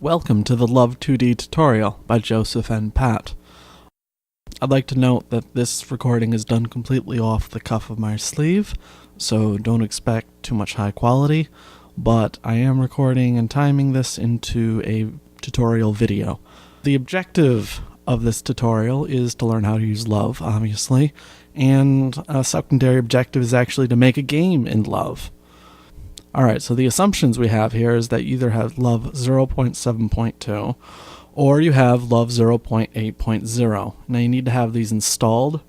Welcome to the Love 2D tutorial by Joseph and Pat. I'd like to note that this recording is done completely off the cuff of my sleeve, so don't expect too much high quality, but I am recording and timing this into a tutorial video. The objective of this tutorial is to learn how to use Love, obviously, and a secondary objective is actually to make a game in Love. Alright, so the assumptions we have here is that you either have Love 0.7.2 or you have Love 0.8.0. Now you need to have these installed,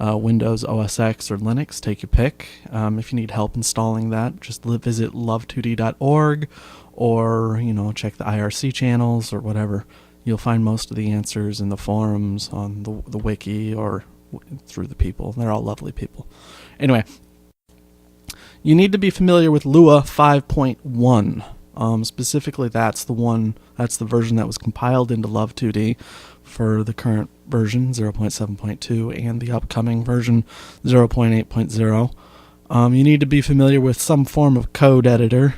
Windows, OS X, or Linux, take your pick. If you need help installing that, just visit love2d.org or, check the IRC channels or whatever. You'll find most of the answers in the forums, on the wiki, or through the people. They're all lovely people. Anyway, you need to be familiar with Lua 5.1. Specifically, that's the version that was compiled into Love 2D for the current version 0.7.2 and the upcoming version 0.8.0. You need to be familiar with some form of code editor.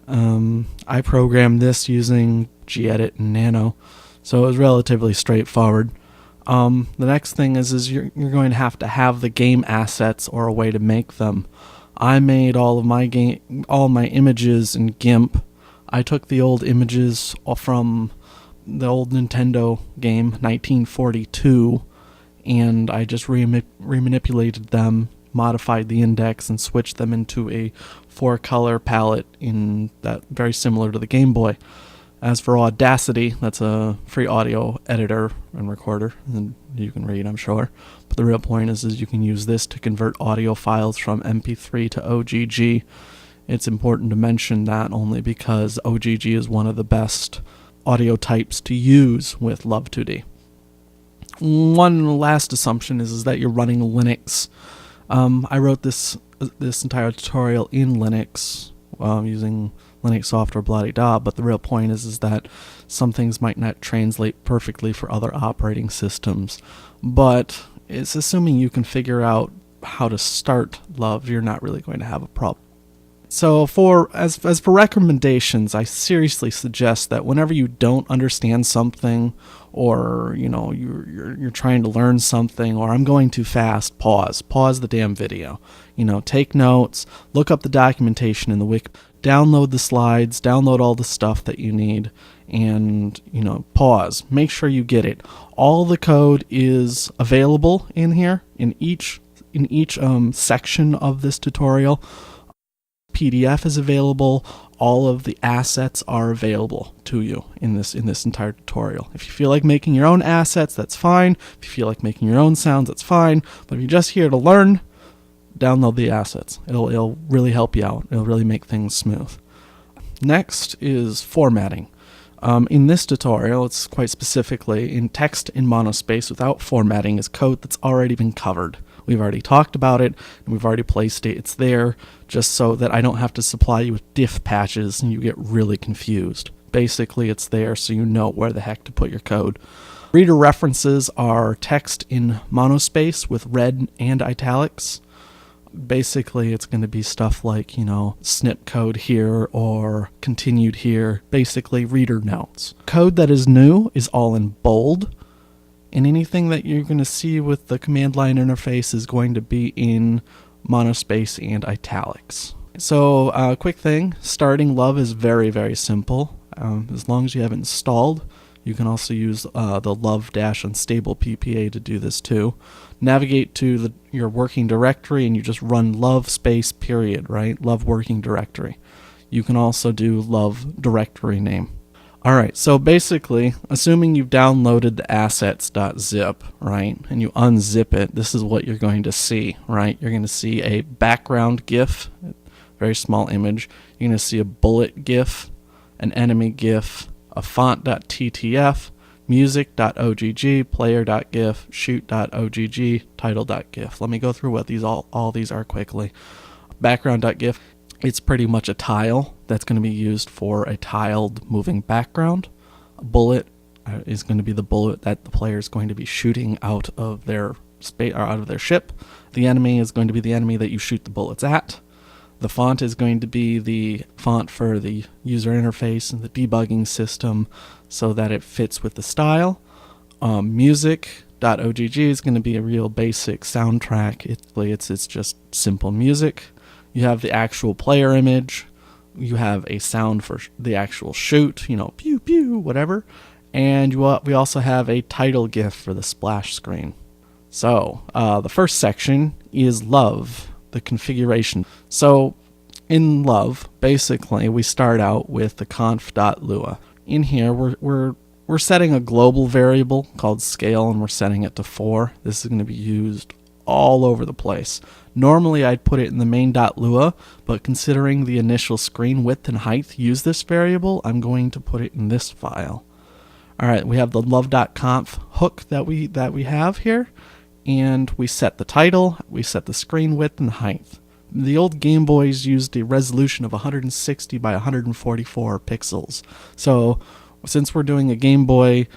I programmed this using gedit and Nano, so it was relatively straightforward. The next thing is you're going to have the game assets or a way to make them. I made all my images in GIMP. I took the old images from the old Nintendo game 1942 and I just remanipulated them, modified the index, and switched them into a 4-color palette in that very similar to the Game Boy. As for Audacity, that's a free audio editor and recorder, and you can read, I'm sure. But the real point is you can use this to convert audio files from MP3 to OGG. It's important to mention that only because OGG is one of the best audio types to use with Love 2D. One last assumption is that you're running Linux. I wrote this entire tutorial in Linux using Linux software, blah-de-da, but the real point is that some things might not translate perfectly for other operating systems. But it's assuming you can figure out how to start Love, you're not really going to have a problem. So as for recommendations, I seriously suggest that whenever you don't understand something, or you're trying to learn something, or I'm going too fast, pause the damn video. Take notes, look up the documentation in the wiki, download the slides, download all the stuff that you need, and pause. Make sure you get it. All the code is available in here in each section of this tutorial. PDF is available. All of the assets are available to you in this entire tutorial. If you feel like making your own assets, that's fine. If you feel like making your own sounds, that's fine. But if you're just here to learn, download the assets. It'll really help you out. It'll really make things smooth. Next is formatting. In this tutorial, it's quite specifically in text in monospace without formatting is code that's already been covered. We've already talked about it, and we've already placed it. It's there just so that I don't have to supply you with diff patches and you get really confused. Basically, it's there so you know where the heck to put your code. Reader references are text in monospace with red and italics. Basically, it's going to be stuff like, snip code here or continued here. Basically, reader notes. Code that is new is all in bold. And anything that you're going to see with the command line interface is going to be in monospace and italics. So, quick thing, starting Love is very, very simple. As long as you have it installed, you can also use the love-unstable PPA to do this too. Navigate to your working directory and you just run love space period, right? Love working directory. You can also do love directory name. Alright, so basically, assuming you've downloaded the assets.zip, right, and you unzip it, this is what you're going to see, right? You're going to see a background GIF, very small image. You're going to see a bullet GIF, an enemy GIF, a font.ttf, music.ogg, player.gif, shoot.ogg, title.gif. Let me go through what all these are quickly. Background.gif. It's pretty much a tile that's going to be used for a tiled moving background. A bullet is going to be the bullet that the player is going to be shooting out of their space or out of their ship. The enemy is going to be the enemy that you shoot the bullets at. The font is going to be the font for the user interface and the debugging system so that it fits with the style. Music.ogg is going to be a real basic soundtrack. It's just simple music. You have the actual player image. You have a sound for the actual shoot, pew pew, whatever. And we also have a title GIF for the splash screen. So the first section is Love, the configuration. So in Love, basically, we start out with the conf.lua. In here, we're setting a global variable called scale, and we're setting it to 4. This is going to be used all over the place. Normally, I'd put it in the main.lua, but considering the initial screen width and height use this variable, I'm going to put it in this file. All right, we have the love.conf hook that we have here, and we set the title, we set the screen width and height. The old Game Boys used a resolution of 160 by 144 pixels. So since we're doing a Game Boy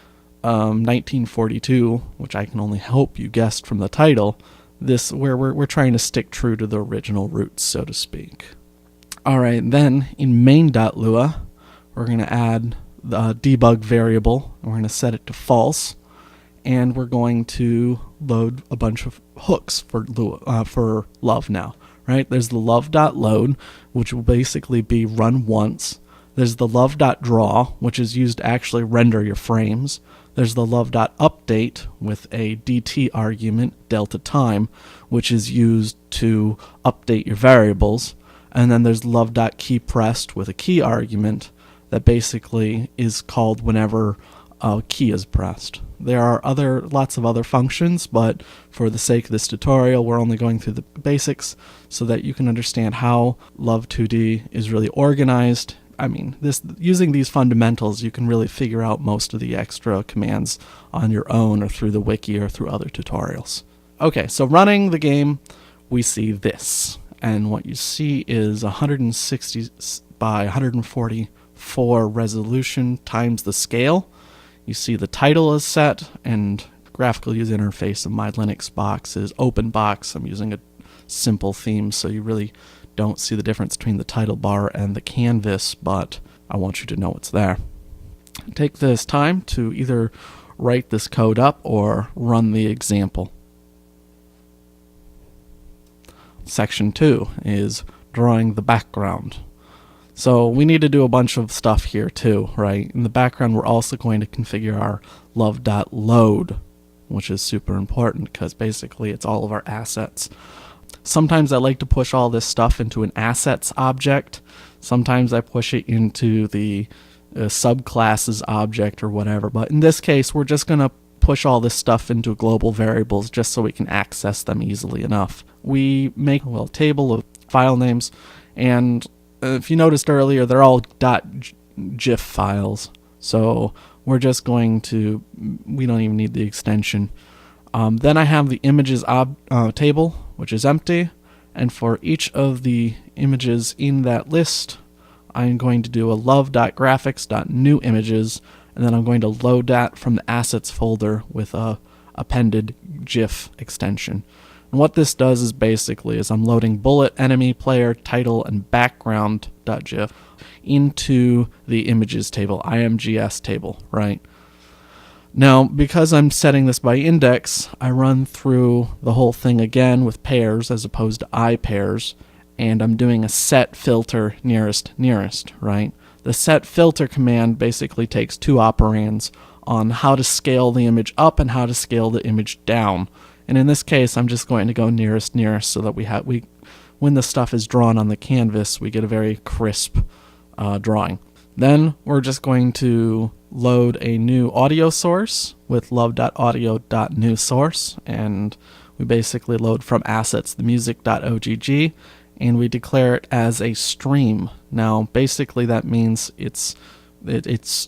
1942, which I can only hope you guessed from the title, we're trying to stick true to the original roots, so to speak. All right, then in main.lua, we're going to add the debug variable, and we're going to set it to false, and we're going to load a bunch of hooks for Love now. Right? There's the love.load, which will basically be run once. There's the love.draw, which is used to actually render your frames. There's the love.update with a DT argument, delta time, which is used to update your variables. And then there's love.keyPressed with a key argument that basically is called whenever a key is pressed. There are lots of other functions, but for the sake of this tutorial, we're only going through the basics so that you can understand how Love 2D is really organized. I mean, using these fundamentals, you can really figure out most of the extra commands on your own or through the wiki or through other tutorials. Okay, so running the game, we see this. And what you see is 160 by 144 resolution times the scale. You see the title is set, and graphical user interface of my Linux box is OpenBox. I'm using a simple theme, so you really don't see the difference between the title bar and the canvas, but I want you to know it's there. Take this time to either write this code up or run the example. Section 2 is drawing the background. So we need to do a bunch of stuff here too, right? In the background, we're also going to configure our love.load, which is super important because basically it's all of our assets. Sometimes I like to push all this stuff into an assets object. Sometimes I push it into the subclasses object or whatever. But in this case, we're just going to push all this stuff into global variables just so we can access them easily enough. We make a table of file names, and if you noticed earlier, they're all .gif files. So we're just going to, we don't even need the extension. Then I have the images table, which is empty. And for each of the images in that list, I'm going to do a love.graphics.new images, and then I'm going to load that from the assets folder with a appended GIF extension. And what this does is basically I'm loading bullet, enemy, player, title, and background.gif into the images table, IMGS table, right? Now, because I'm setting this by index, I run through the whole thing again with pairs as opposed to iPairs, and I'm doing a set filter nearest, right? The set filter command basically takes two operands on how to scale the image up and how to scale the image down. And in this case, I'm just going to go nearest so that when the stuff is drawn on the canvas, we get a very crisp drawing. Then we're just going to load a new audio source with love.audio.newSource, and we basically load from assets the music.ogg, and we declare it as a stream. Now, basically that means it's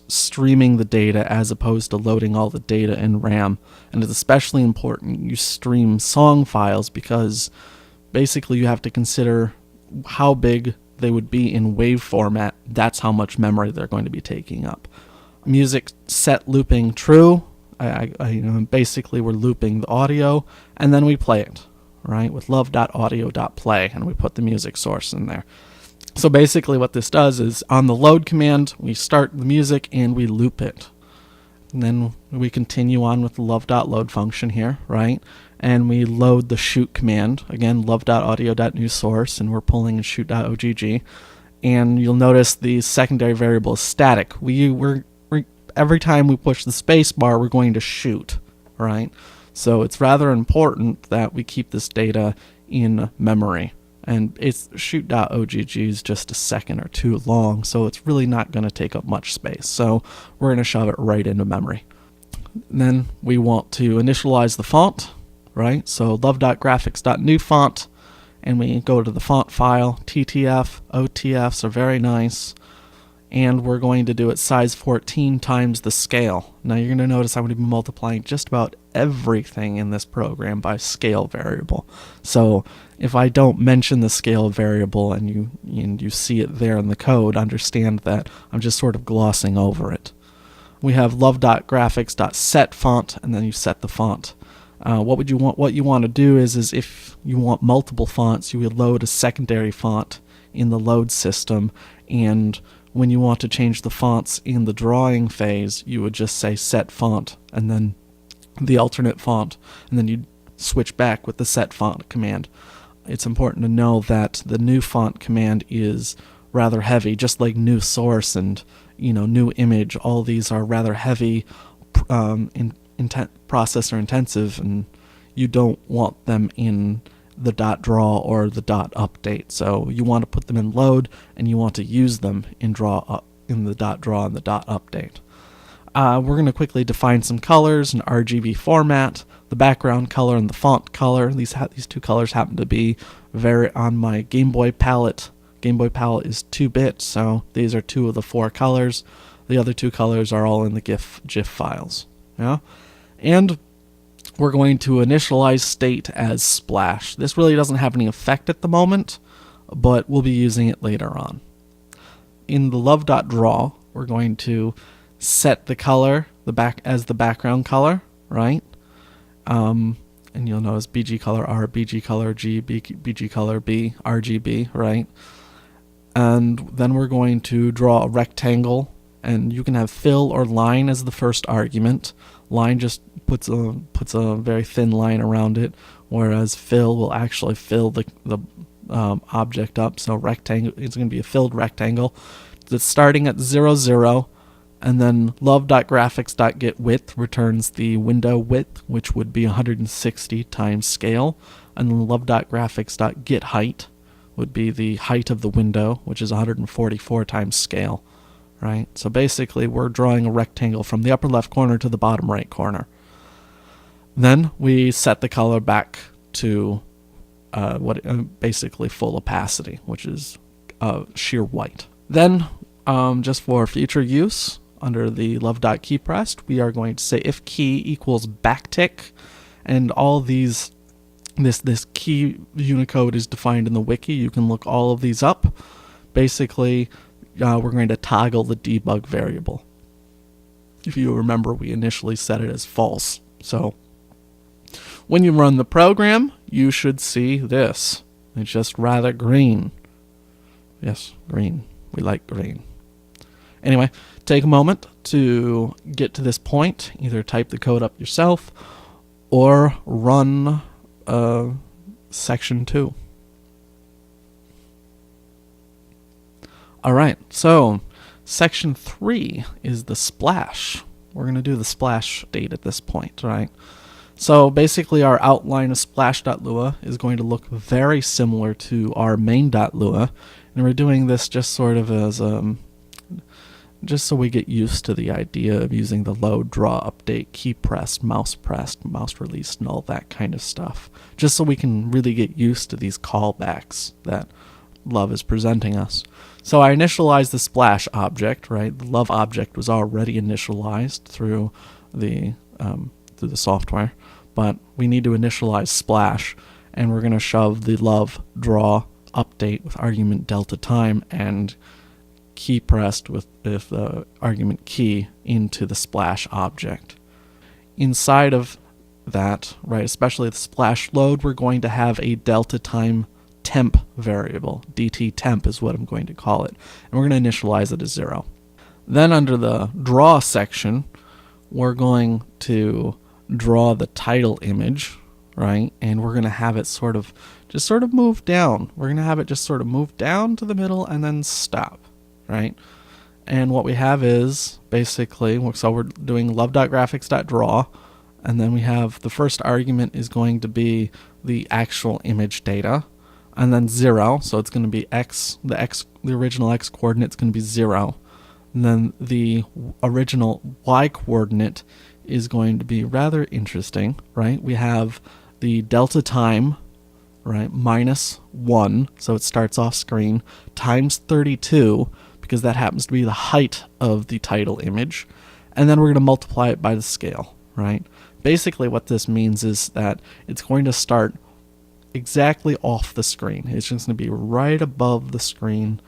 streaming the data as opposed to loading all the data in RAM. And it's especially important you stream song files because basically you have to consider how big they would be in wave format. That's how much memory they're going to be taking up. Music set looping true. Basically we're looping the audio and then we play it, right, with love.audio.play, and we put the music source in there. So basically what this does is on the load command, we start the music and we loop it. And then we continue on with the love.load function here, right? And we load the shoot command, again, love.audio.newSource, and we're pulling in shoot.ogg. And you'll notice the secondary variable is static. Every time we push the space bar, we're going to shoot, right? So it's rather important that we keep this data in memory. And it's shoot.ogg is just a second or two long, so it's really not going to take up much space. So we're going to shove it right into memory. Then we want to initialize the font, right? So love.graphics.new font, and we go to the font file, TTF, OTFs are very nice, and we're going to do it size 14 times the scale. Now you're going to notice I'm going to be multiplying just about everything in this program by scale variable. So if I don't mention the scale variable and you see it there in the code, understand that I'm just sort of glossing over it. We have love.graphics.set font, and then you set the font. What you want to do is if you want multiple fonts, you would load a secondary font in the load system, and when you want to change the fonts in the drawing phase, you would just say set font and then the alternate font, and then you switch back with the set font command. It's important to know that the new font command is rather heavy, just like new source and new image. All these are rather heavy, processor intensive, and you don't want them in the .draw or the .update. So you want to put them in load, and you want to use them in draw in the .draw and the .update. We're going to quickly define some colors in RGB format. The background color and the font color. These two colors happen to be on my Game Boy palette. Game Boy palette is 2-bit, so these are 2 of the 4 colors. The other 2 colors are all in the GIF files. Yeah, and we're going to initialize state as splash. This really doesn't have any effect at the moment, but we'll be using it later on. In the love.draw, we're going to set the color as the background color, right? And you'll notice BG color R, BG color G, BG color B, RGB, right? And then we're going to draw a rectangle, and you can have fill or line as the first argument. Line just puts a very thin line around it, whereas fill will actually fill the object up. So rectangle, it's going to be a filled rectangle that's starting at 0, 0, and then love.graphics.getWidth returns the window width, which would be 160 times scale, and then love.graphics.getHeight would be the height of the window, which is 144 times scale. Right? So basically we're drawing a rectangle from the upper left corner to the bottom right corner. Then we set the color back to basically full opacity, which is sheer white. Then just for future use, under the love.keyPressed, we are going to say if key equals backtick, and all these this key Unicode is defined in the wiki. You can look all of these up. Basically, we're going to toggle the debug variable. If you remember, we initially set it as false. So when you run the program, you should see this. It's just rather green. Yes, green. We like green. Anyway, take a moment to get to this point. Either type the code up yourself or run section 2. Alright, so section 3 is the splash. We're going to do the splash date at this point, right? So basically our outline of splash.lua is going to look very similar to our main.lua, and we're doing this just sort of as just so we get used to the idea of using the load, draw, update, key pressed, mouse released, and all that kind of stuff. Just so we can really get used to these callbacks that Love is presenting us. So I initialized the splash object, right? The Love object was already initialized through the software, but we need to initialize splash, and we're going to shove the Love draw update with argument delta time and key pressed with the argument key into the splash object. Inside of that, right, especially the splash load, we're going to have a delta time temp variable. DT temp is what I'm going to call it. And we're going to initialize it as 0. Then under the draw section, we're going to draw the title image, right? And we're going to have it just sort of move down. We're going to have it just sort of move down to the middle and then stop, right? And what we have is basically, so we're doing love.graphics.draw, and then we have the first argument is going to be the actual image data, and then 0, so it's going to be the original x coordinate is going to be 0. And then the original y coordinate is going to be rather interesting, right? We have the delta time, right, -1, so it starts off screen, times 32, because that happens to be the height of the title image, and then we're going to multiply it by the scale, right? Basically what this means is that it's going to start exactly off the screen. It's just going to be right above the screen,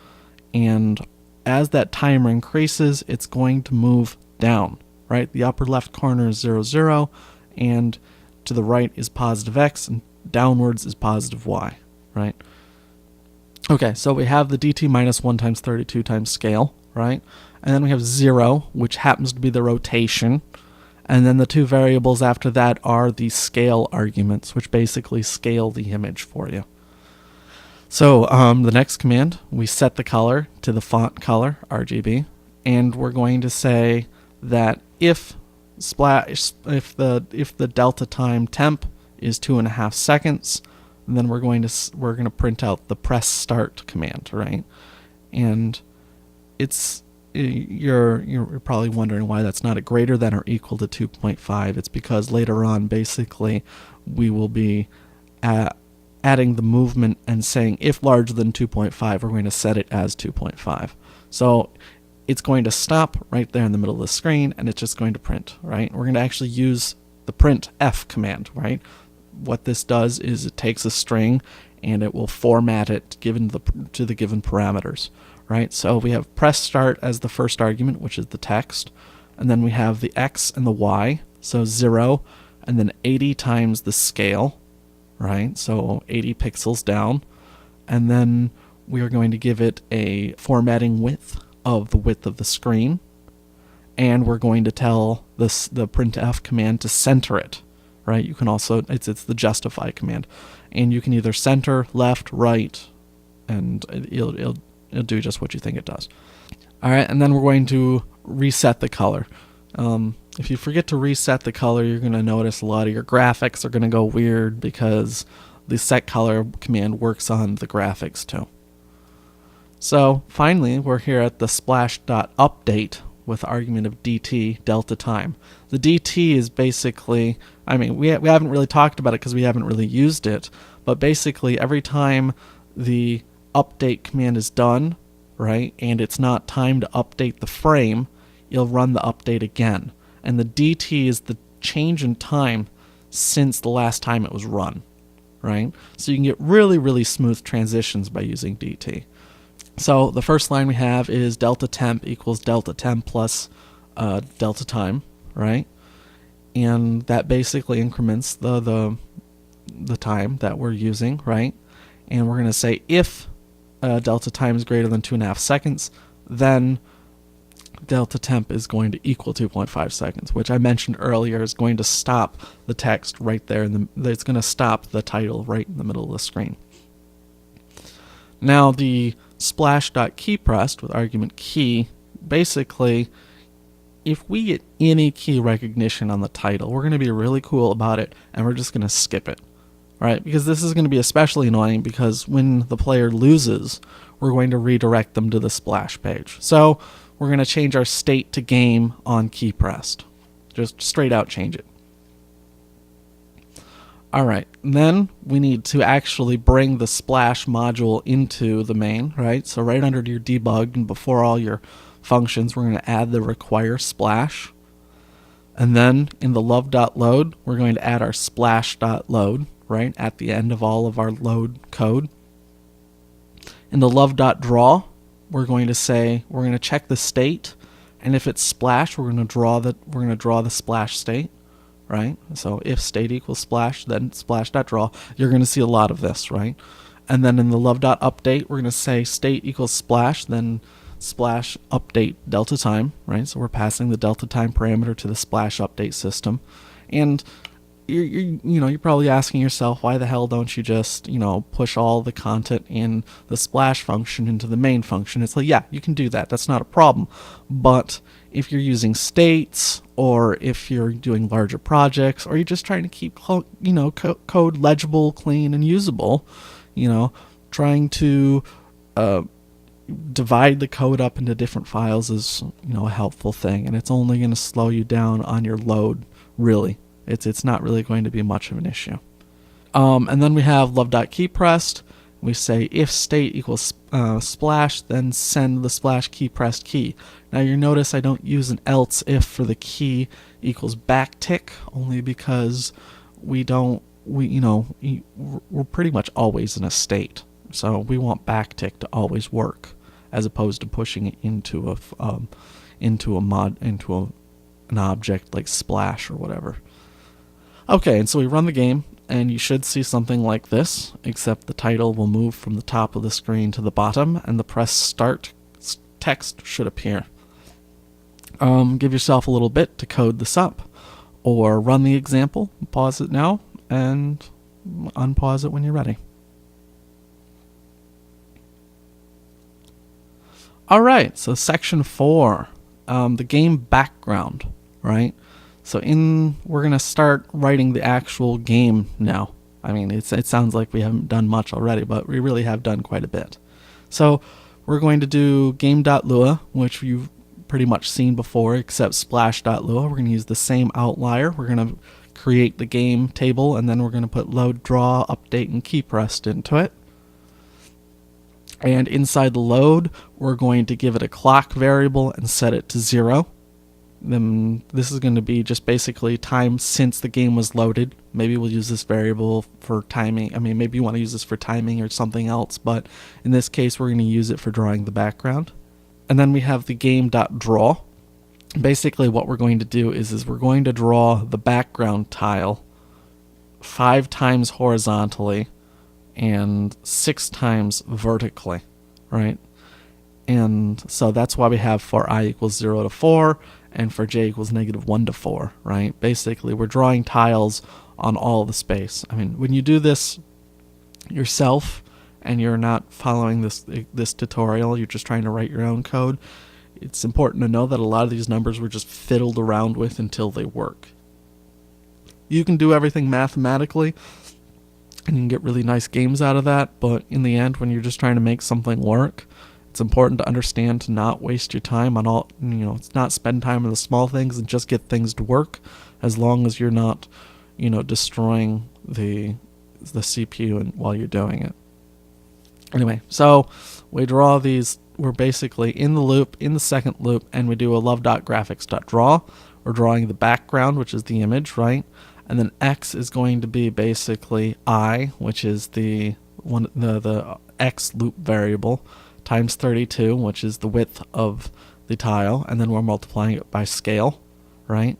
and as that timer increases, it's going to move down, right? The upper left corner is 0, 0, and to the right is positive x, and downwards is positive y, right? Okay, so we have the dt -1 times 32 times scale, right? And then we have 0, which happens to be the rotation. And then the two variables after that are the scale arguments, which basically scale the image for you. So the next command, we set the color to the font color, RGB, and we're going to say that if the delta time temp is 2.5 seconds, then we're going to print out the press start command, right? And you're probably wondering why that's not a greater than or equal to 2.5. It's because later on, basically, we will be adding the movement and saying if larger than 2.5, we're going to set it as 2.5. So it's going to stop right there in the middle of the screen, and it's just going to print, right? We're going to actually use the printf command, right? What this does is it takes a string and it will format it to the given parameters, right? So we have press start as the first argument, which is the text, and then we have the x and the y, so 0, and then 80 times the scale, right? So 80 pixels down, and then we are going to give it a formatting width of the width of the screen, and we're going to tell the printf command to center it, right? You can also, it's the justify command, and you can either center, left, right, and it'll do just what you think it does. All right, and then we're going to reset the color. If you forget to reset the color, you're going to notice a lot of your graphics are going to go weird because the set color command works on the graphics too. So finally, we're here at the splash.update with the argument of dt, delta time. The dt is basically, I mean, we haven't really talked about it because we haven't really used it, but basically every time the update command is done, right, and it's not time to update the frame, you'll run the update again. And the dt is the change in time since the last time it was run, right? So you can get really, really smooth transitions by using dt. So the first line we have is delta temp equals delta temp plus delta time, right? And that basically increments the time that we're using, right? And we're going to say if delta time is greater than 2.5 seconds, then delta temp is going to equal 2.5 seconds, which I mentioned earlier is going to stop the text right there. It's going to stop the title right in the middle of the screen. Now the splash.keyPressed with argument key, basically, if we get any key recognition on the title, we're going to be really cool about it, and we're just going to skip it, right? Because this is going to be especially annoying because when the player loses, we're going to redirect them to the splash page. So we're going to change our state to game on key pressed. Just straight out change it. Alright, then we need to actually bring the splash module into the main, right? So right under your debug and before all your functions, we're going to add the require splash. And then in the love.load, we're going to add our splash.load, right, at the end of all of our load code. In the love.draw, we're going to check the state, and if it's splash, we're going to draw the splash state, right? So if state equals splash, then splash.draw. You're going to see a lot of this, right? And then in the love.update, we're going to say state equals splash, then splash update delta time, right? So we're passing the delta time parameter to the splash update system. And you're probably asking yourself, why the hell don't you just, push all the content in the splash function into the main function? It's like, yeah, you can do that. That's not a problem. But if you're using states, or if you're doing larger projects, or you're just trying to keep, code legible, clean, and usable, trying to divide the code up into different files is, a helpful thing. And it's only going to slow you down on your load, really. It's not really going to be much of an issue. And then we have love.keyPressed. We say if state equals splash, then send the splash keyPressed key. Now you notice I don't use an else if for the key equals backtick, only because we're pretty much always in a state. So we want backtick to always work, as opposed to pushing it into an object like splash or whatever. Okay, and so we run the game, and you should see something like this, except the title will move from the top of the screen to the bottom, and the press start text should appear. Give yourself a little bit to code this up, or run the example, pause it now, and unpause it when you're ready. Alright, so section 4, the game background, right? So we're going to start writing the actual game now. I mean, it sounds like we haven't done much already, but we really have done quite a bit. So we're going to do game.lua, which you've pretty much seen before, except splash.lua. We're going to use the same outlier. We're going to create the game table, and then we're going to put load, draw, update, and keyPressed into it. And inside the load, we're going to give it a clock variable and set it to 0. Then this is going to be just basically time since the game was loaded. Maybe we'll use this variable for timing. I mean, maybe you want to use this for timing or something else, but in this case, we're going to use it for drawing the background. And then we have the game.draw. Basically, what we're going to do is we're going to draw the background tile 5 times horizontally and 6 times vertically, right? And so that's why we have for I equals 0 to 4 and for j equals -1 to 4, right? Basically, we're drawing tiles on all the space. I mean, when you do this yourself and you're not following this tutorial, you're just trying to write your own code, it's important to know that a lot of these numbers were just fiddled around with until they work. You can do everything mathematically, and you can get really nice games out of that, but in the end, when you're just trying to make something work, it's important to understand to not waste your time on all, it's not spend time on the small things and just get things to work, as long as you're not, destroying the CPU while you're doing it. Anyway, so we draw these, we're basically in the loop, in the second loop, and we do a love.graphics.draw. We're drawing the background, which is the image, right? And then X is going to be basically I, which is the X loop variable, times 32, which is the width of the tile, and then we're multiplying it by scale, right?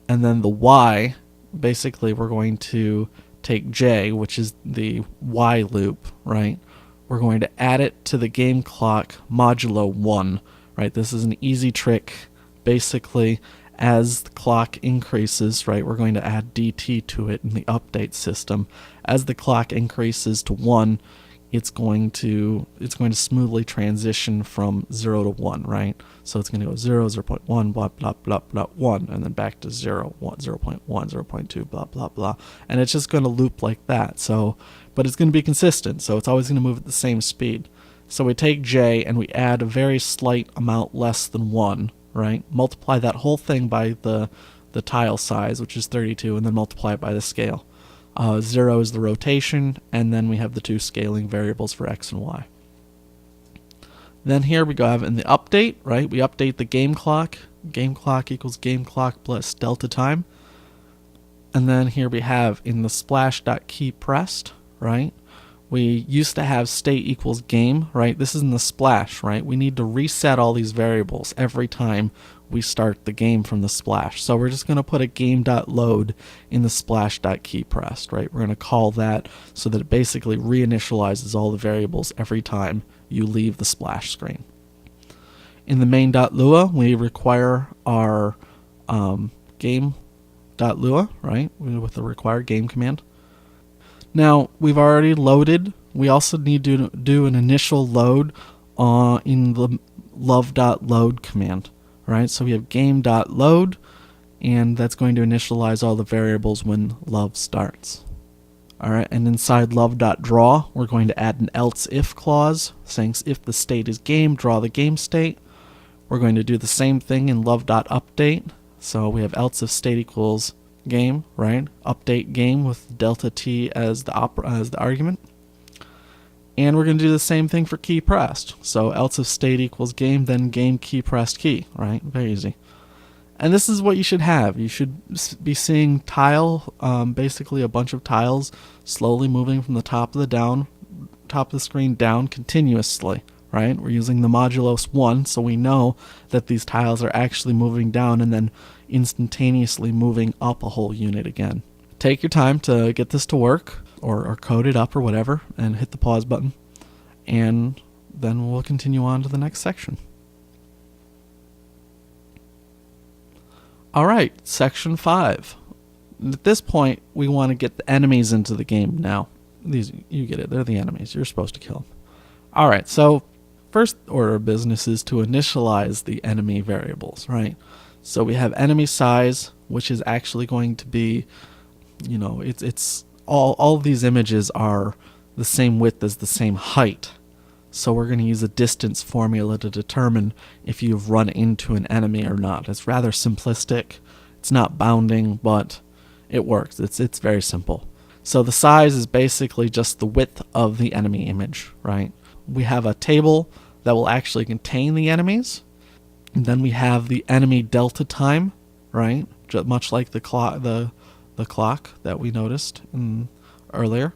And then the Y, basically we're going to take J, which is the Y loop, right? We're going to add it to the game clock modulo 1, right? This is an easy trick. Basically, as the clock increases, right, we're going to add DT to it in the update system. As the clock increases to 1, it's going to smoothly transition from 0 to 1, right? So it's going to go 0, 0.1, blah, blah, blah, blah, 1, and then back to 0, 1, 0.1, 0.2, blah, blah, blah. And it's just going to loop like that. So, but it's going to be consistent, so it's always going to move at the same speed. So we take J and we add a very slight amount less than 1, right? Multiply that whole thing by the tile size, which is 32, and then multiply it by the scale. 0 is the rotation, and then we have the 2 scaling variables for X and Y. Then here we go have in the update, right? We update the game clock. Game clock equals game clock plus delta time. And then here we have in the splash.keyPressed, right? We used to have state equals game, right? This is in the splash, right? We need to reset all these variables every time we start the game from the splash. So we're just going to put a game.load in the splash.keyPressed, right? We're going to call that so that it basically reinitializes all the variables every time you leave the splash screen. In the main.lua, we require our game.lua, right, with the required game command. Now, we've already loaded. We also need to do an initial load in the love.load command, right? So we have game.load, and that's going to initialize all the variables when love starts. All right, and inside love.draw, we're going to add an else if clause, saying if the state is game, draw the game state. We're going to do the same thing in love.update. So we have else if state equals game, right? Update game with delta t as the argument. And we're going to do the same thing for key pressed. So else if state equals game, then game key pressed key, right? Very easy. And this is what you should have. You should be seeing tile, basically a bunch of tiles slowly moving from the top of the screen down continuously, right? We're using the modulos 1, so we know that these tiles are actually moving down and then instantaneously moving up a whole unit again. Take your time to get this to work, or code it up or whatever, and hit the pause button, and then we'll continue on to the next section. Alright, section 5. At this point, we want to get the enemies into the game now. These, you get it, they're the enemies. You're supposed to kill them. Alright, so first order of business is to initialize the enemy variables, right? So we have enemy size, which is actually going to be, you know, it's all of these images are the same width as the same height. So we're going to use a distance formula to determine if you've run into an enemy or not. It's rather simplistic. It's not bounding, but it works. It's very simple. So the size is basically just the width of the enemy image, right? We have a table that will actually contain the enemies. And then we have the enemy delta time, right? Much like the clock that we noticed earlier.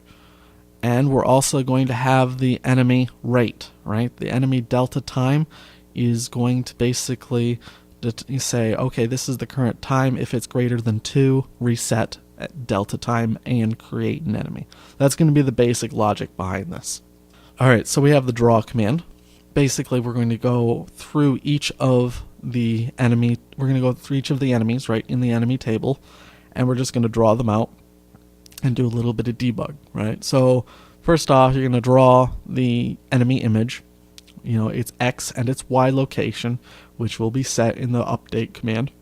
And we're also going to have the enemy rate, right? The enemy delta time is going to basically say, okay, this is the current time. If it's greater than 2, reset at delta time and create an enemy. That's going to be the basic logic behind this. All right, so we have the draw command. Basically, we're going to go through each of the enemy. We're going to go through each of the enemies, right, in the enemy table, and we're just going to draw them out and do a little bit of debug, right? So first off, you're going to draw the enemy image, you know, its X and its Y location, which will be set in the update command,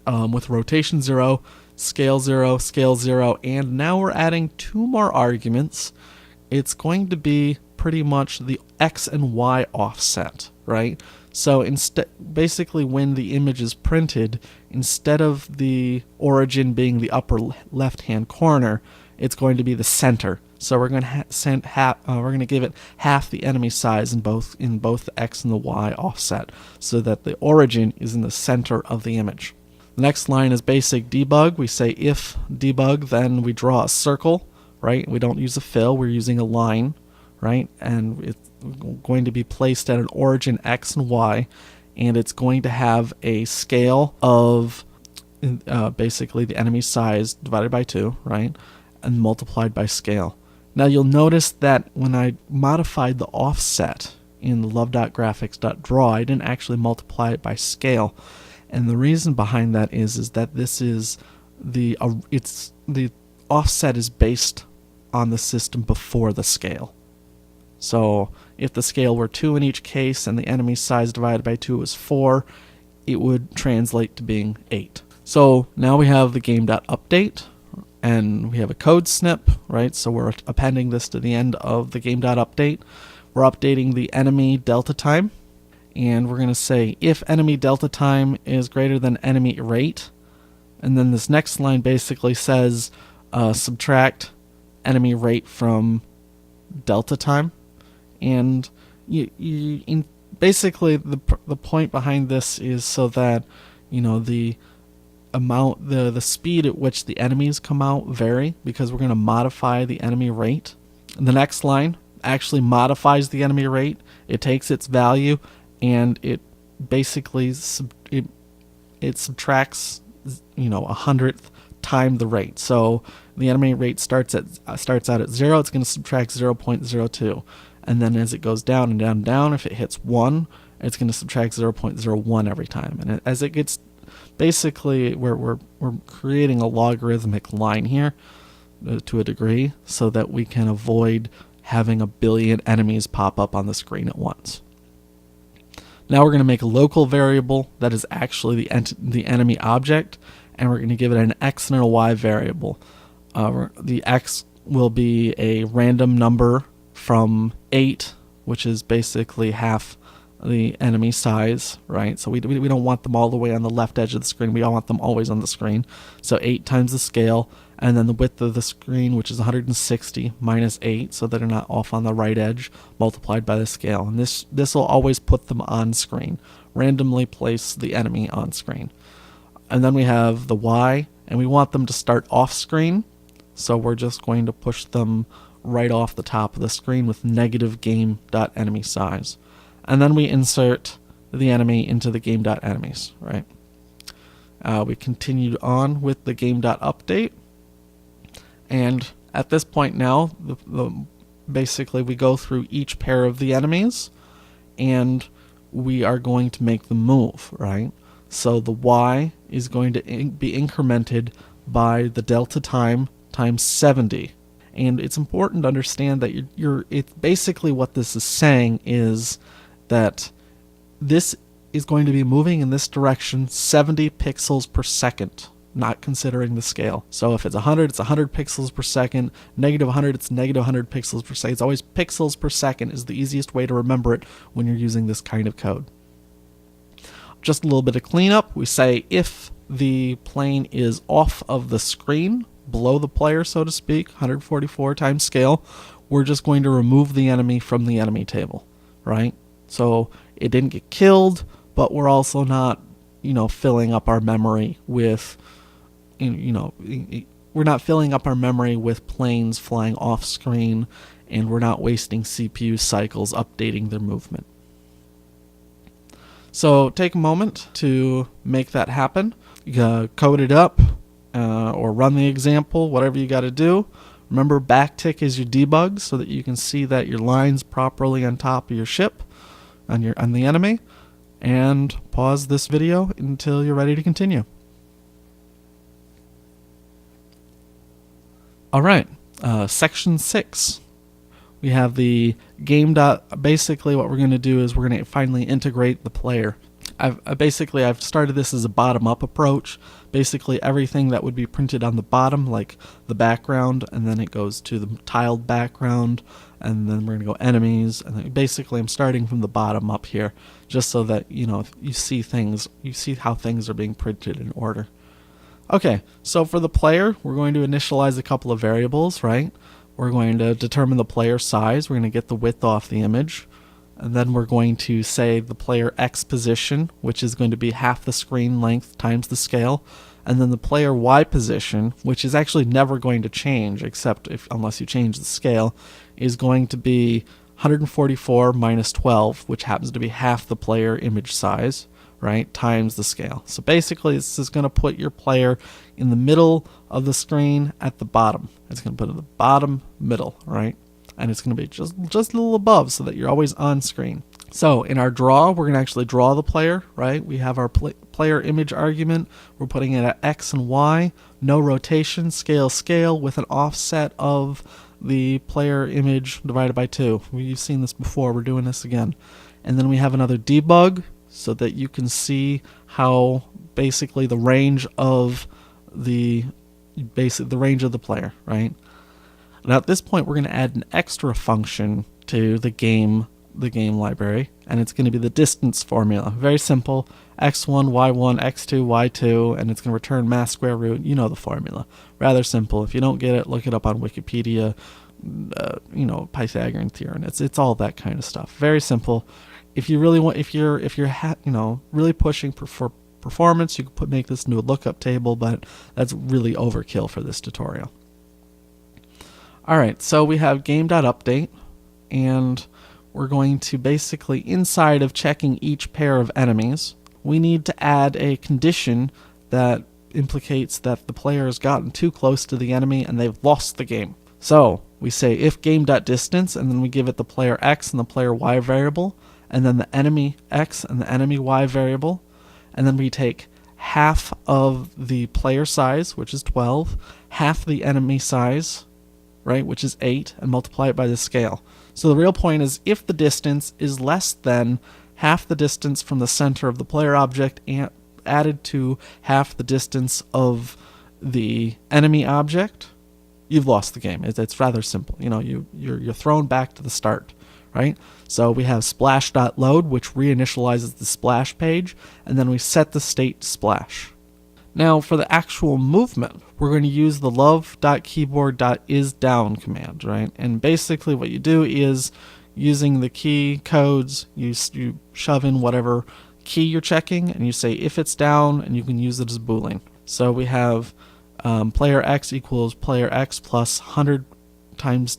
with rotation 0, scale 0, and now we're adding 2 more arguments. It's going to be pretty much the X and Y offset, right? So basically when the image is printed, instead of the origin being the upper left-hand corner, it's going to be the center. So we're going to give it half the enemy size in both the X and the Y offset, so that the origin is in the center of the image. The next line is basic debug. We say if debug, then we draw a circle, right? We don't use a fill, we're using a line, right? And it's going to be placed at an origin X and Y, and it's going to have a scale of basically the enemy size divided by 2, right? And multiplied by scale. Now you'll notice that when I modified the offset in the love.graphics.draw, I didn't actually multiply it by scale. And the reason behind that is that this is the offset is based on the system before the scale. So if the scale were 2 in each case and the enemy size divided by 2 was 4, it would translate to being 8. So now we have the game.update, and we have a code snip, right? So we're appending this to the end of the game.update. We're updating the enemy delta time, and we're going to say if enemy delta time is greater than enemy rate, and then this next line basically says subtract enemy rate from delta time. And basically the point behind this is so that, you know, the speed at which the enemies come out vary, because we're going to modify the enemy rate. And the next line actually modifies the enemy rate. It takes its value and it basically it subtracts 100th time the rate. So the enemy rate starts out at 0. It's going to subtract 0.02, and then as it goes down and down and down, if it hits 1, it's going to subtract 0.01 every time. And as it gets, basically we're creating a logarithmic line here to a degree, so that we can avoid having a billion enemies pop up on the screen at once. Now we're going to make a local variable that is actually the enemy object, and we're going to give it an x and a y variable. The x will be a random number from 8, which is basically half the enemy size, right? So we don't want them all the way on the left edge of the screen. We all want them always on the screen. So 8 times the scale, and then the width of the screen, which is 160 minus 8, so that they're not off on the right edge, multiplied by the scale. And this will always put them on screen. Randomly place the enemy on screen. And then we have the y, and we want them to start off screen, so we're just going to push them right off the top of the screen with negative game.enemy size. And then we insert the enemy into the game.enemies, right? We continued on with the game.update. And at this point now, basically we go through each pair of the enemies, and we are going to make them move, right? So the y is going to be incremented by the delta time times 70. And it's important to understand that it's basically what this is saying is that this is going to be moving in this direction 70 pixels per second, not considering the scale. So if it's 100, it's 100 pixels per second. Negative 100, it's negative 100 pixels per second. It's always pixels per second is the easiest way to remember it when you're using this kind of code. Just a little bit of cleanup. We say if the plane is off of the screen, below the player, so to speak, 144 times scale, we're just going to remove the enemy from the enemy table, right? So it didn't get killed, but we're also not, filling up our memory with, we're not filling up our memory with planes flying off screen, and we're not wasting CPU cycles updating their movement. So take a moment to make that happen. You code it up or run the example, whatever you got to do. Remember, backtick is your debug so that you can see that your line's properly on top of your ship, on the enemy. And pause this video until you're ready to continue. All right, section 6. We have the game. Basically, what we're going to do is we're going to finally integrate the player. I've started this as a bottom-up approach. Basically, everything that would be printed on the bottom, like the background, and then it goes to the tiled background, and then we're going to go enemies. And then basically, I'm starting from the bottom up here, just so that you see how things are being printed in order. Okay, so for the player, we're going to initialize a couple of variables, right? We're going to determine the player size. We're going to get the width off the image. And then we're going to say the player X position, which is going to be half the screen length times the scale. And then the player Y position, which is actually never going to change unless you change the scale, is going to be 144 minus 12, which happens to be half the player image size, right, times the scale. So basically, this is going to put your player in the middle of the screen at the bottom. It's going to put it in the bottom middle, right? And it's going to be just a little above so that you're always on screen. So in our draw, we're going to actually draw the player, right? We have our player image argument. We're putting it at X and Y, no rotation, scale, with an offset of the player image divided by 2. We've seen this before. We're doing this again. And then we have another debug so that you can see how basically the range of the range of the player, right? Now at this point, we're going to add an extra function to the game library, and it's going to be the distance formula. Very simple: x1, y1, x2, y2, and it's going to return mass square root. You know the formula. Rather simple. If you don't get it, look it up on Wikipedia. Pythagorean theorem. It's all that kind of stuff. Very simple. If you really want, if you're really pushing for performance, you could make this into a lookup table, but that's really overkill for this tutorial. Alright, so we have game.update, and we're going to basically, inside of checking each pair of enemies, we need to add a condition that implicates that the player has gotten too close to the enemy and they've lost the game. So we say if game.distance, and then we give it the player x and the player y variable, and then the enemy x and the enemy y variable, and then we take half of the player size, which is 12, half the enemy size, right, which is 8, and multiply it by the scale. So the real point is if the distance is less than half the distance from the center of the player object and added to half the distance of the enemy object, you've lost the game. It's rather simple. You're thrown back to the start, right? So we have splash.load, which reinitializes the splash page, and then we set the state to splash. Now for the actual movement, we're going to use the love.keyboard.isDown command, right? And basically what you do is, using the key codes, you shove in whatever key you're checking, and you say if it's down, and you can use it as Boolean. So we have player x equals player x plus 100 times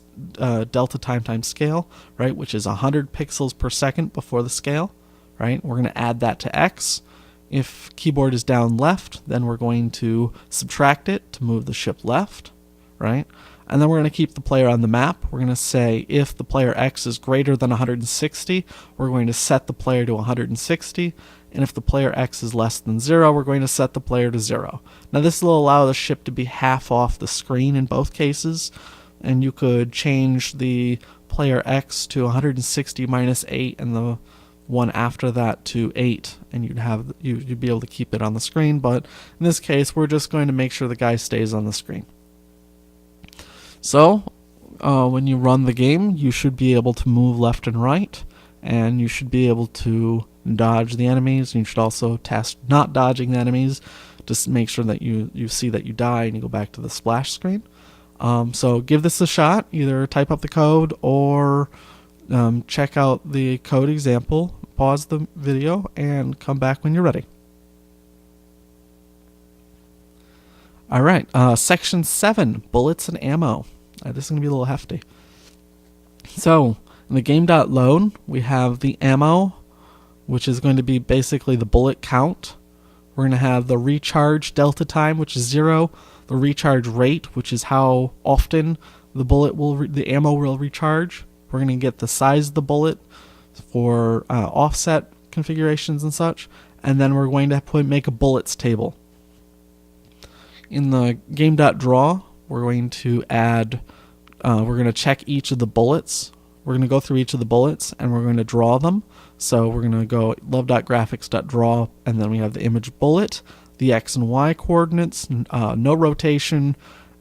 delta time times scale, right, which is 100 pixels per second before the scale, right? We're going to add that to x. If keyboard is down left, then we're going to subtract it to move the ship left, right? And then we're going to keep the player on the map. We're going to say if the player x is greater than 160, we're going to set the player to 160. And if the player x is less than 0, we're going to set the player to 0. Now this will allow the ship to be half off the screen in both cases. And you could change the player x to 160 minus 8 and the one after that to 8, and you'd be able to keep it on the screen. But in this case, we're just going to make sure the guy stays on the screen. So when you run the game, you should be able to move left and right, and you should be able to dodge the enemies. And you should also test not dodging the enemies, just make sure that you see that you die and you go back to the splash screen. So give this a shot. Either type up the code or check out the code example, pause the video, and come back when you're ready. Alright, section 7, bullets and ammo. This is going to be a little hefty. So, in the game.load, we have the ammo, which is going to be basically the bullet count. We're going to have the recharge delta time, which is 0, the recharge rate, which is how often the ammo will recharge. We're going to get the size of the bullet for offset configurations and such, and then we're going to make a bullets table. In the game.draw, we're going to add, we're going to check each of the bullets. We're going to go through each of the bullets and we're going to draw them. So we're going to go love.graphics.draw, and then we have the image bullet, the x and y coordinates, no rotation,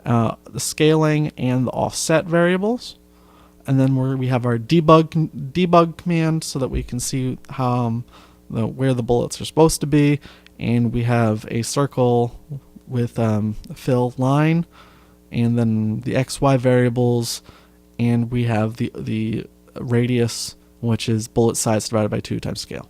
the scaling, and the offset variables. And then we have our debug command so that we can see how where the bullets are supposed to be. And we have a circle with fill line, and then the XY variables, and we have the radius, which is bullet size divided by 2 times scale.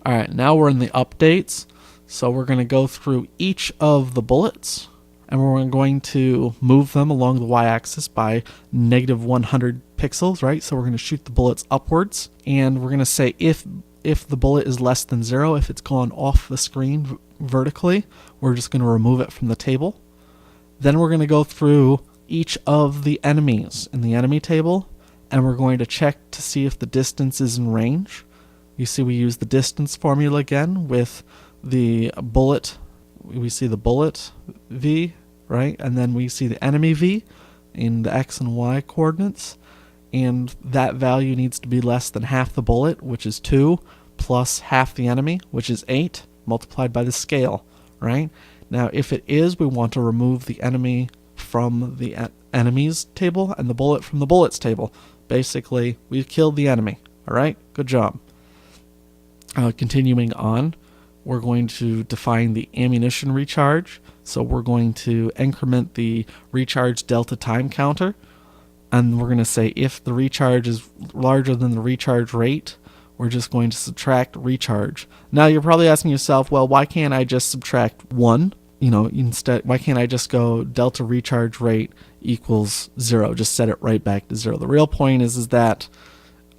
Alright, now we're in the updates. So we're going to go through each of the bullets, and we're going to move them along the y-axis by negative 100 pixels, right? So we're going to shoot the bullets upwards, and we're going to say if the bullet is less than 0, if it's gone off the screen vertically, we're just going to remove it from the table. Then we're going to go through each of the enemies in the enemy table, and we're going to check to see if the distance is in range. You see we use the distance formula again with the bullet. We see the bullet V, right? And then we see the enemy V in the X and Y coordinates. And that value needs to be less than half the bullet, which is 2, plus half the enemy, which is 8, multiplied by the scale, right? Now, if it is, we want to remove the enemy from the enemies table and the bullet from the bullets table. Basically, we've killed the enemy. All right, good job. Continuing on, we're going to define the ammunition recharge. So we're going to increment the recharge delta time counter. And we're going to say if the recharge is larger than the recharge rate, we're just going to subtract recharge. Now you're probably asking yourself, well, why can't I just subtract 1? Instead, why can't I just go delta recharge rate equals 0? Just set it right back to 0. The real point is that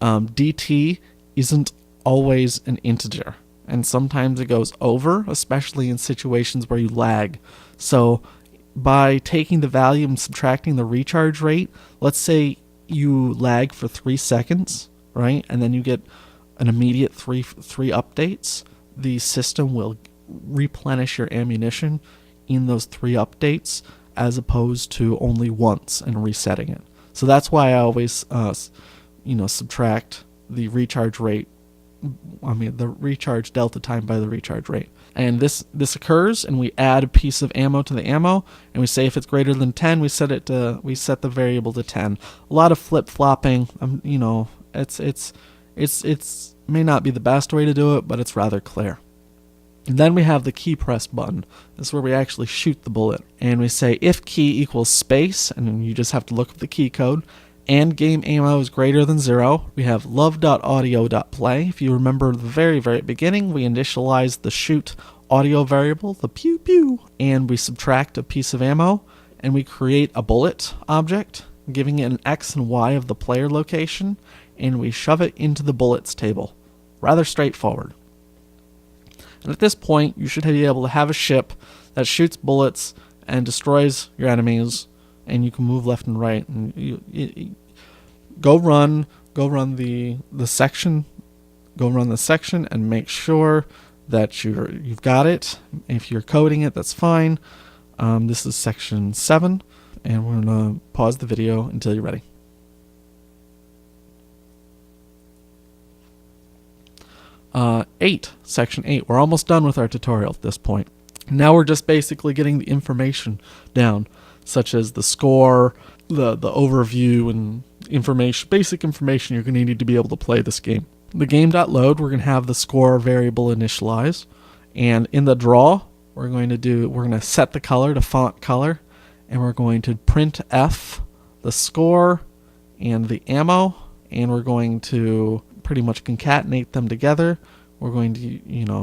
DT isn't always an integer, and sometimes it goes over, especially in situations where you lag. So by taking the value and subtracting the recharge rate, let's say you lag for 3 seconds, right? And then you get an immediate three updates. The system will replenish your ammunition in those 3 updates as opposed to only once and resetting it. So that's why I always subtract the recharge rate, the recharge delta time by the recharge rate. And this occurs, and we add a piece of ammo to the ammo, and we say if it's greater than 10, we set the variable to 10. A lot of flip flopping. It's may not be the best way to do it, but it's rather clear. And then we have the key press button. This is where we actually shoot the bullet, and we say if key equals space, and you just have to look up the key code, and game ammo is greater than 0, we have love.audio.play. If you remember the very, very beginning, we initialize the shoot audio variable, the pew pew, and we subtract a piece of ammo, and we create a bullet object, giving it an X and Y of the player location, and we shove it into the bullets table. Rather straightforward. And at this point, you should be able to have a ship that shoots bullets and destroys your enemies, and you can move left and right. And you go run the section, and make sure that you've got it. If you're coding it, that's fine. This is section 7, and we're gonna pause the video until you're ready. Section 8. We're almost done with our tutorial at this point. Now we're just basically getting the information down, such as the score, the overview, and basic information you're going to need to be able to play this game. The game.load, we're going to have the score variable initialize, and in the draw, we're going to set the color to font color, and we're going to print F, the score, and the ammo, and we're going to pretty much concatenate them together. We're going to,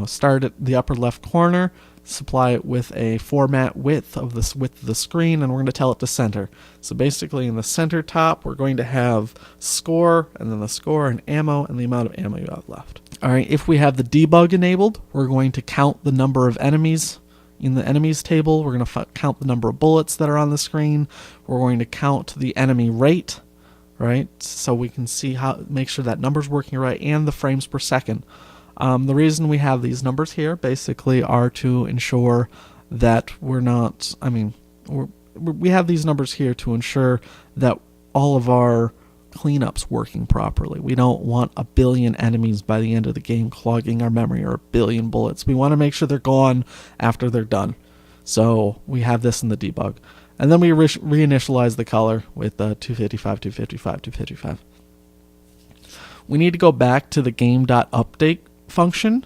start at the upper left corner, supply it with a format width of the screen, and we're going to tell it to center. So basically in the center top, we're going to have score, and then the score and ammo, and the amount of ammo you have left. All right, if we have the debug enabled, we're going to count the number of enemies in the enemies table. We're going to count the number of bullets that are on the screen. We're going to count the enemy rate, right? So we can see make sure that number's working right, and the frames per second. The reason we have these numbers here basically are to ensure that we have these numbers here to ensure that all of our cleanup's working properly. We don't want a billion enemies by the end of the game clogging our memory, or a billion bullets. We want to make sure they're gone after they're done. So we have this in the debug. And then we reinitialize the color with 255, 255, 255. We need to go back to the game.update function,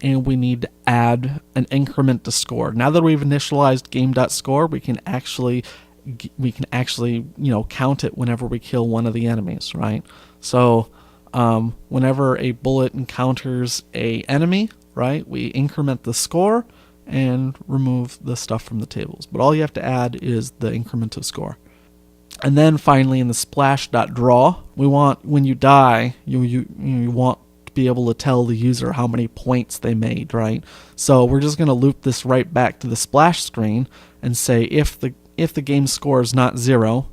and we need to add an increment to score. Now that we've initialized game.score, we can actually count it whenever we kill one of the enemies, right? So whenever a bullet encounters a enemy, right, we increment the score and remove the stuff from the tables. But all you have to add is the increment of score. And then finally in the splash.draw, we want, when you die, you want to be able to tell the user how many points they made, right? So we're just going to loop this right back to the splash screen and say if the game score is not 0,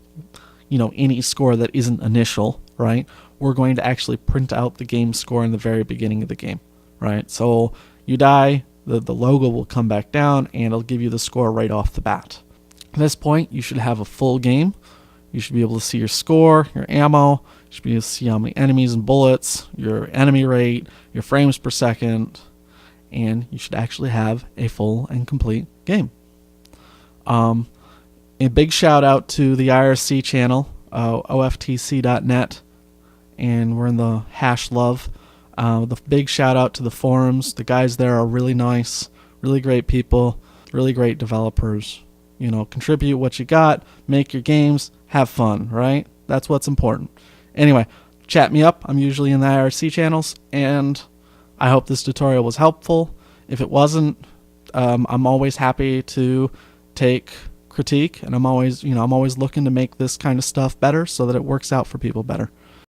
any score that isn't initial, right, we're going to actually print out the game score in the very beginning of the game, right? So you die, the logo will come back down, and it'll give you the score right off the bat. At this point, you should have a full game. You should be able to see your score, your ammo, you should be able to see how many enemies and bullets, your enemy rate, your frames per second, and you should actually have a full and complete game. A big shout out to the IRC channel, oftc.net, and we're in the #love. The big shout out to the forums. The guys there are really nice, really great people, really great developers. Contribute what you got, make your games, have fun, right? That's what's important. Anyway, chat me up. I'm usually in the IRC channels, and I hope this tutorial was helpful. If it wasn't, I'm always happy to take critique, and I'm always looking to make this kind of stuff better so that it works out for people better.